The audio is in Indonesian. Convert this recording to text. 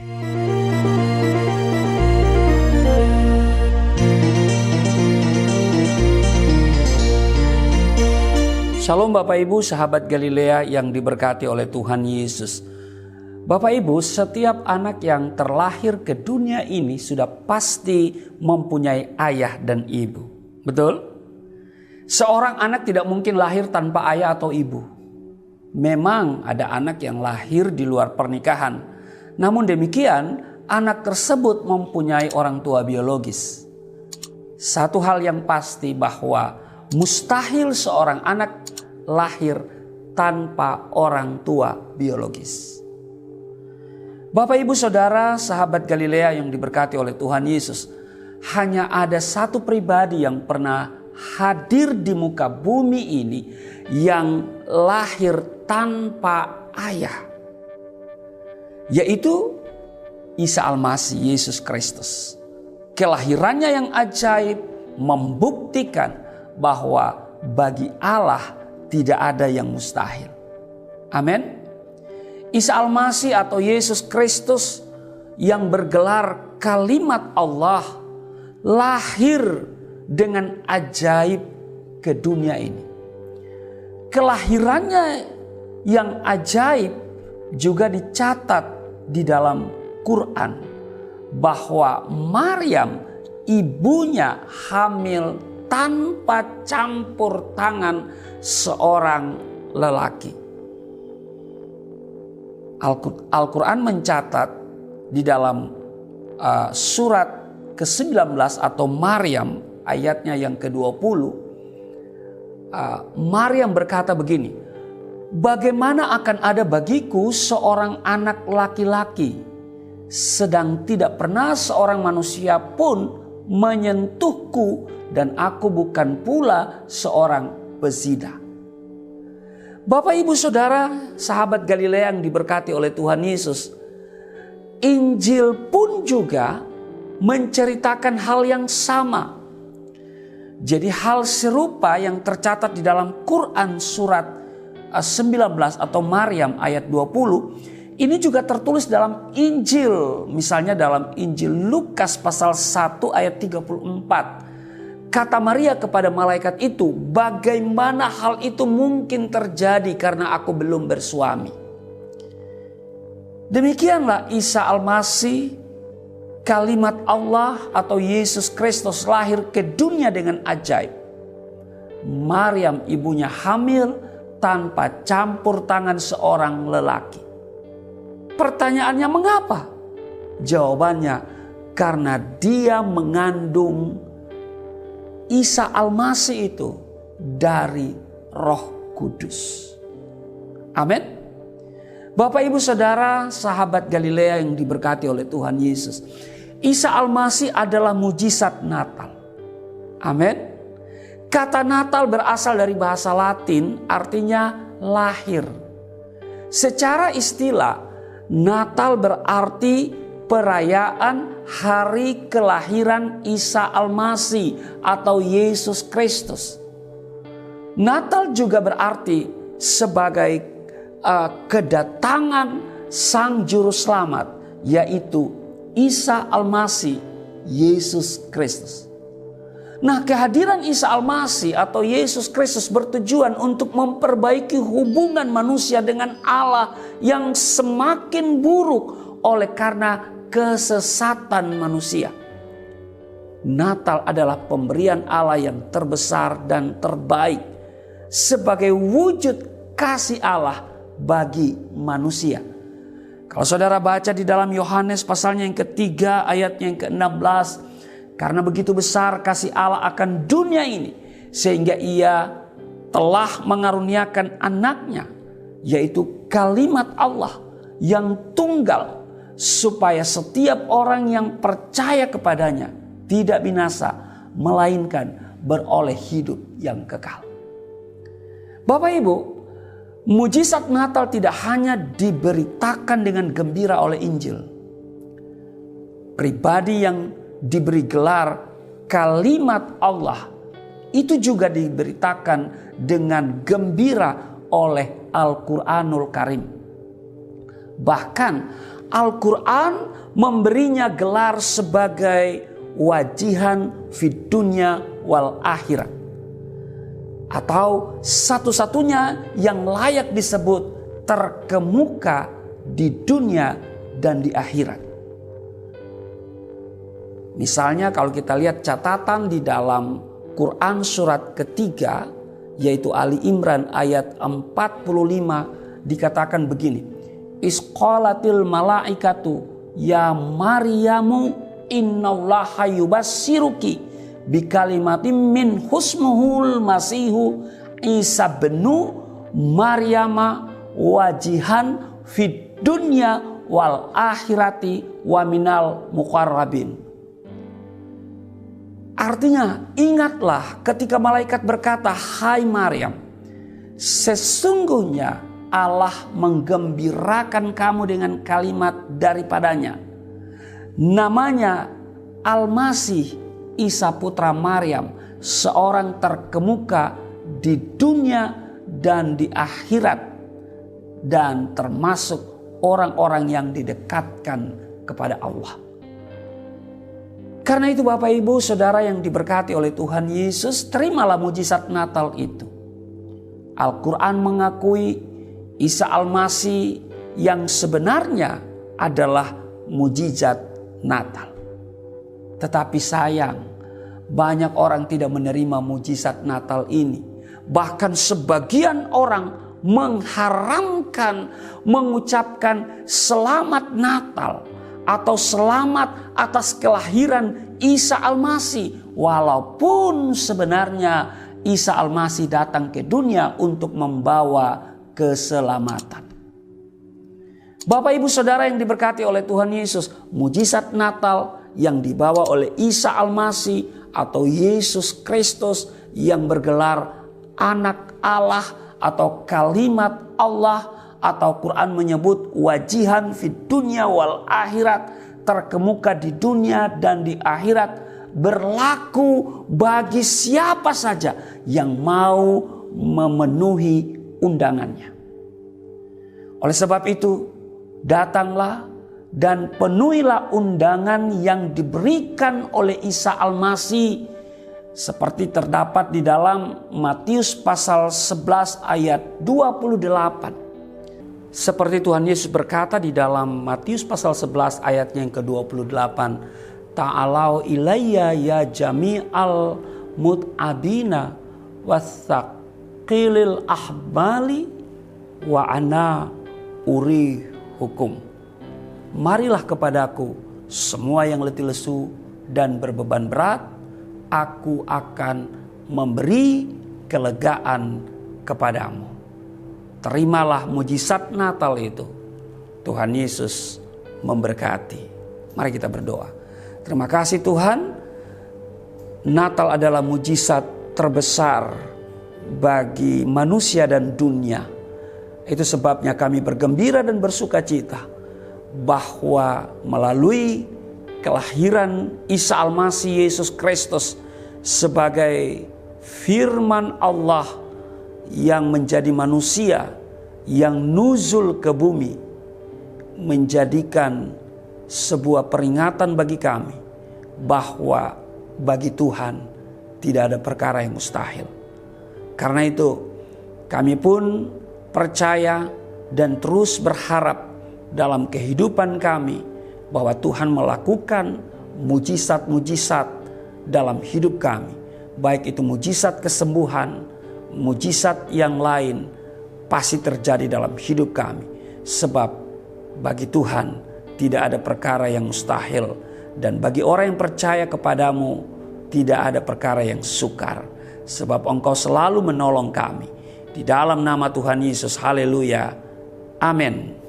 Shalom Bapak Ibu, sahabat Galilea yang diberkati oleh Tuhan Yesus. Bapak Ibu, setiap anak yang terlahir ke dunia ini sudah pasti mempunyai ayah dan ibu. Betul? Seorang anak tidak mungkin lahir tanpa ayah atau ibu. Memang ada anak yang lahir di luar pernikahan. Namun demikian, anak tersebut mempunyai orang tua biologis. Satu hal yang pasti bahwa mustahil seorang anak lahir tanpa orang tua biologis. Bapak Ibu Saudara, sahabat Galilea yang diberkati oleh Tuhan Yesus, hanya ada satu pribadi yang pernah hadir di muka bumi ini yang lahir tanpa ayah, yaitu Isa Al-Masih, Yesus Kristus. Kelahirannya yang ajaib membuktikan bahwa bagi Allah tidak ada yang mustahil. Amin. Isa Al-Masih atau Yesus Kristus yang bergelar kalimat Allah lahir dengan ajaib ke dunia ini. Kelahirannya yang ajaib juga dicatat di dalam Quran bahwa Maryam ibunya hamil tanpa campur tangan seorang lelaki. Al-Quran mencatat di dalam surat ke-19 atau Maryam ayatnya yang ke-20. Maryam berkata begini, "Bagaimana akan ada bagiku seorang anak laki-laki, sedang tidak pernah seorang manusia pun menyentuhku dan aku bukan pula seorang bezina." Bapak Ibu Saudara, sahabat Galilea yang diberkati oleh Tuhan Yesus, Injil pun juga menceritakan hal yang sama. Jadi hal serupa yang tercatat di dalam Quran surat 19 atau Maryam ayat 20, ini juga tertulis dalam Injil. Misalnya dalam Injil Lukas pasal 1 ayat 34. Kata Maria kepada malaikat itu, "Bagaimana hal itu mungkin terjadi karena aku belum bersuami?" Demikianlah Isa Al-Masih, kalimat Allah atau Yesus Kristus lahir ke dunia dengan ajaib. Maryam ibunya hamil tanpa campur tangan seorang lelaki. Pertanyaannya mengapa? Jawabannya karena dia mengandung Isa Al-Masih itu dari Roh Kudus. Amin. Bapak Ibu Saudara, sahabat Galilea yang diberkati oleh Tuhan Yesus, Isa Al-Masih adalah mujizat Natal. Amin. Kata Natal berasal dari bahasa Latin, artinya lahir. Secara istilah, Natal berarti perayaan hari kelahiran Isa Al-Masih atau Yesus Kristus. Natal juga berarti sebagai kedatangan Sang Juru Selamat, yaitu Isa Al-Masih, Yesus Kristus. Nah, kehadiran Isa Al-Masih atau Yesus Kristus bertujuan untuk memperbaiki hubungan manusia dengan Allah yang semakin buruk oleh karena kesesatan manusia. Natal adalah pemberian Allah yang terbesar dan terbaik sebagai wujud kasih Allah bagi manusia. Kalau saudara baca di dalam Yohanes pasalnya yang ketiga ayatnya yang ke-16, karena begitu besar kasih Allah akan dunia ini sehingga ia telah mengaruniakan anaknya, yaitu kalimat Allah yang tunggal, supaya setiap orang yang percaya kepadanya tidak binasa, melainkan beroleh hidup yang kekal. Bapak Ibu, mujizat Natal tidak hanya diberitakan dengan gembira oleh Injil. Pribadi yang diberi gelar kalimat Allah itu juga diberitakan dengan gembira oleh Al-Quranul Karim. Bahkan Al-Quran memberinya gelar sebagai wajihan fid dunya wal akhirat, atau satu-satunya yang layak disebut terkemuka di dunia dan di akhirat. Misalnya kalau kita lihat catatan di dalam Quran surat ketiga, yaitu Ali Imran ayat 45, dikatakan begini. Isqalatil malaikatu ya Maryamu innallaha yubassiruki bikalimatin min husmuhul masihu Isa benu Maryama wajihan fid dunya wal akhirati wa minal muqarrabin. Artinya, ingatlah ketika malaikat berkata, "Hai Maryam, sesungguhnya Allah menggembirakan kamu dengan kalimat daripadanya. Namanya Al-Masih Isa putra Maryam, seorang terkemuka di dunia dan di akhirat, dan termasuk orang-orang yang didekatkan kepada Allah." Karena itu Bapak Ibu Saudara yang diberkati oleh Tuhan Yesus, terimalah mujizat Natal itu. Al-Quran mengakui Isa Al-Masih yang sebenarnya adalah mujizat Natal. Tetapi sayang, banyak orang tidak menerima mujizat Natal ini. Bahkan sebagian orang mengharamkan mengucapkan selamat Natal atau selamat atas kelahiran Isa Al-Masih, walaupun sebenarnya Isa Al-Masih datang ke dunia untuk membawa keselamatan. Bapak Ibu Saudara yang diberkati oleh Tuhan Yesus, mujizat Natal yang dibawa oleh Isa Al-Masih atau Yesus Kristus yang bergelar Anak Allah atau Kalimat Allah, atau Quran menyebut wajihan fid dunya wal akhirat, terkemuka di dunia dan di akhirat, berlaku bagi siapa saja yang mau memenuhi undangannya. Oleh sebab itu, datanglah dan penuhilah undangan yang diberikan oleh Isa Al-Masih, seperti terdapat di dalam Matius pasal 11 ayat 28. Seperti Tuhan Yesus berkata di dalam Matius pasal 11 ayatnya yang ke-28. Ta'alau ilayya ya jami'al mut'abina wathaqilil ahbali wa ana uri hukum. Marilah kepadaku semua yang letih lesu dan berbeban berat, aku akan memberi kelegaan kepadamu. Terimalah mujizat Natal itu. Tuhan Yesus memberkati. Mari kita berdoa. Terima kasih Tuhan. Natal adalah mujizat terbesar bagi manusia dan dunia. Itu sebabnya kami bergembira dan bersuka cita bahwa melalui kelahiran Isa Al-Masih Yesus Kristus sebagai firman Allah yang menjadi manusia, yang nuzul ke bumi, menjadikan sebuah peringatan bagi kami bahwa bagi Tuhan tidak ada perkara yang mustahil. Karena itu kami pun percaya dan terus berharap dalam kehidupan kami bahwa Tuhan melakukan mujizat-mujizat dalam hidup kami, baik itu mujizat kesembuhan, mujizat yang lain pasti terjadi dalam hidup kami. Sebab bagi Tuhan tidak ada perkara yang mustahil, dan bagi orang yang percaya kepadamu tidak ada perkara yang sukar. Sebab Engkau selalu menolong kami. Di dalam nama Tuhan Yesus, haleluya, amin.